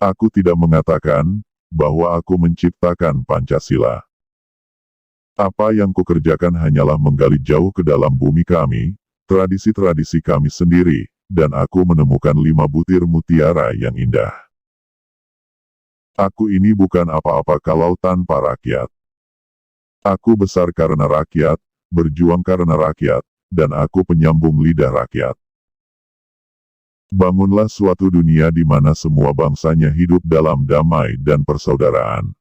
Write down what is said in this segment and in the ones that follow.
Aku tidak mengatakan bahwa aku menciptakan Pancasila. Apa yang kukerjakan hanyalah menggali jauh ke dalam bumi kami, tradisi-tradisi kami sendiri, dan aku menemukan 5 butir mutiara yang indah. Aku ini bukan apa-apa kalau tanpa rakyat. Aku besar karena rakyat, berjuang karena rakyat, dan aku penyambung lidah rakyat. Bangunlah suatu dunia di mana semua bangsanya hidup dalam damai dan persaudaraan.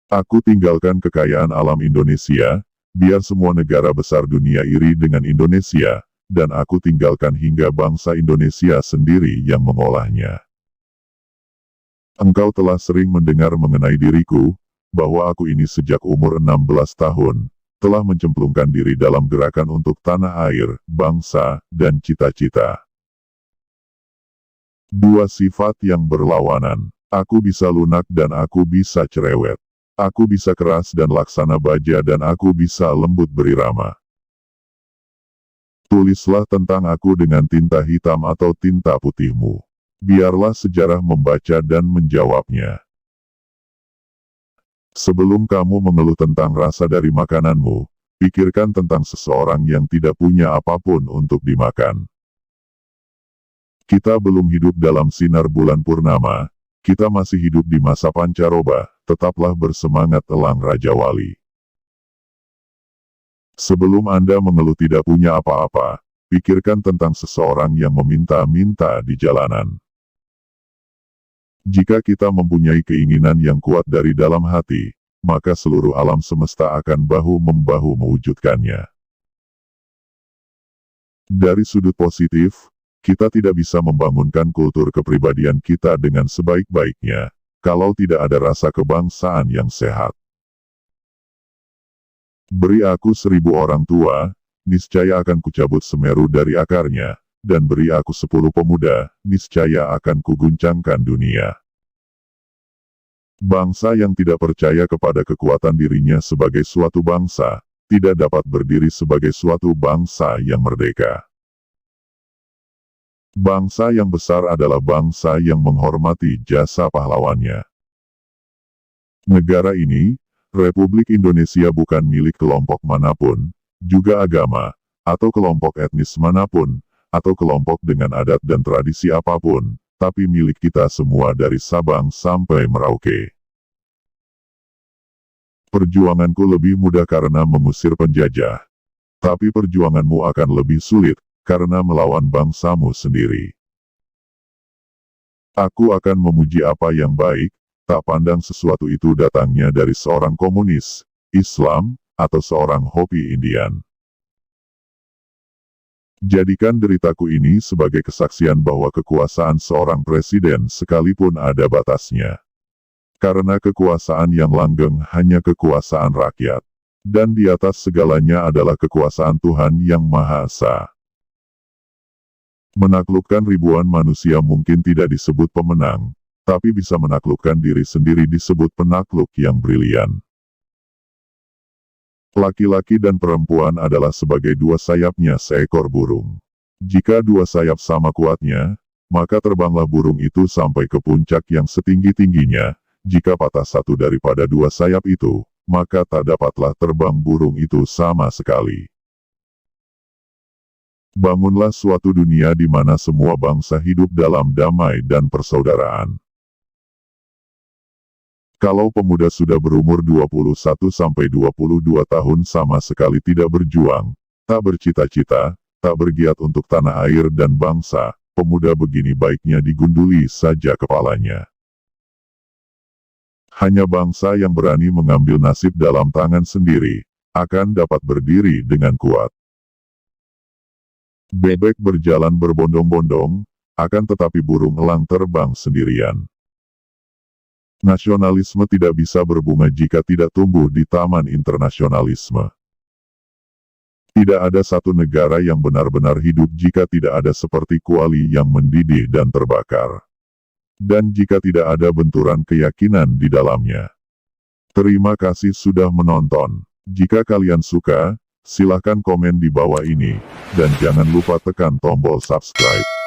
Aku tinggalkan kekayaan alam Indonesia, biar semua negara besar dunia iri dengan Indonesia, dan aku tinggalkan hingga bangsa Indonesia sendiri yang mengolahnya. Engkau telah sering mendengar mengenai diriku, bahwa aku ini sejak umur 16 tahun, telah mencemplungkan diri dalam gerakan untuk tanah air, bangsa, dan cita-cita. Dua sifat yang berlawanan, aku bisa lunak dan aku bisa cerewet. Aku bisa keras dan laksana baja dan aku bisa lembut berirama. Tulislah tentang aku dengan tinta hitam atau tinta putihmu. Biarlah sejarah membaca dan menjawabnya. Sebelum kamu mengeluh tentang rasa dari makananmu, pikirkan tentang seseorang yang tidak punya apapun untuk dimakan. Kita belum hidup dalam sinar bulan purnama, kita masih hidup di masa pancaroba, tetaplah bersemangat elang Raja Wali. Sebelum Anda mengeluh tidak punya apa-apa, pikirkan tentang seseorang yang meminta-minta di jalanan. Jika kita mempunyai keinginan yang kuat dari dalam hati, maka seluruh alam semesta akan bahu-membahu mewujudkannya. Dari sudut positif, kita tidak bisa membangunkan kultur kepribadian kita dengan sebaik-baiknya, kalau tidak ada rasa kebangsaan yang sehat. Beri aku 1000 orang tua, niscaya akan kucabut Semeru dari akarnya, dan beri aku 10 pemuda, niscaya akan kuguncangkan dunia. Bangsa yang tidak percaya kepada kekuatan dirinya sebagai suatu bangsa, tidak dapat berdiri sebagai suatu bangsa yang merdeka. Bangsa yang besar adalah bangsa yang menghormati jasa pahlawannya. Negara ini, Republik Indonesia bukan milik kelompok manapun, juga agama, atau kelompok etnis manapun, atau kelompok dengan adat dan tradisi apapun, tapi milik kita semua dari Sabang sampai Merauke. Perjuanganku lebih mudah karena mengusir penjajah, tapi perjuanganmu akan lebih sulit, karena melawan bangsamu sendiri. Aku akan memuji apa yang baik, tak pandang sesuatu itu datangnya dari seorang komunis, Islam, atau seorang Hopi Indian. Jadikan deritaku ini sebagai kesaksian bahwa kekuasaan seorang presiden sekalipun ada batasnya. Karena kekuasaan yang langgeng hanya kekuasaan rakyat. Dan di atas segalanya adalah kekuasaan Tuhan yang Maha Esa. Menaklukkan ribuan manusia mungkin tidak disebut pemenang, tapi bisa menaklukkan diri sendiri disebut penakluk yang brilian. Laki-laki dan perempuan adalah sebagai dua sayapnya seekor burung. Jika dua sayap sama kuatnya, maka terbanglah burung itu sampai ke puncak yang setinggi-tingginya. Jika patah satu daripada dua sayap itu, maka tak dapatlah terbang burung itu sama sekali. Bangunlah suatu dunia di mana semua bangsa hidup dalam damai dan persaudaraan. Kalau pemuda sudah berumur 21-22 tahun sama sekali tidak berjuang, tak bercita-cita, tak bergiat untuk tanah air dan bangsa, pemuda begini baiknya digunduli saja kepalanya. Hanya bangsa yang berani mengambil nasib dalam tangan sendiri, akan dapat berdiri dengan kuat. Bebek berjalan berbondong-bondong, akan tetapi burung elang terbang sendirian. Nasionalisme tidak bisa berbunga jika tidak tumbuh di taman internasionalisme. Tidak ada satu negara yang benar-benar hidup jika tidak ada seperti kuali yang mendidih dan terbakar. Dan jika tidak ada benturan keyakinan di dalamnya. Terima kasih sudah menonton. Jika kalian suka, silahkan komen di bawah ini, dan jangan lupa tekan tombol subscribe.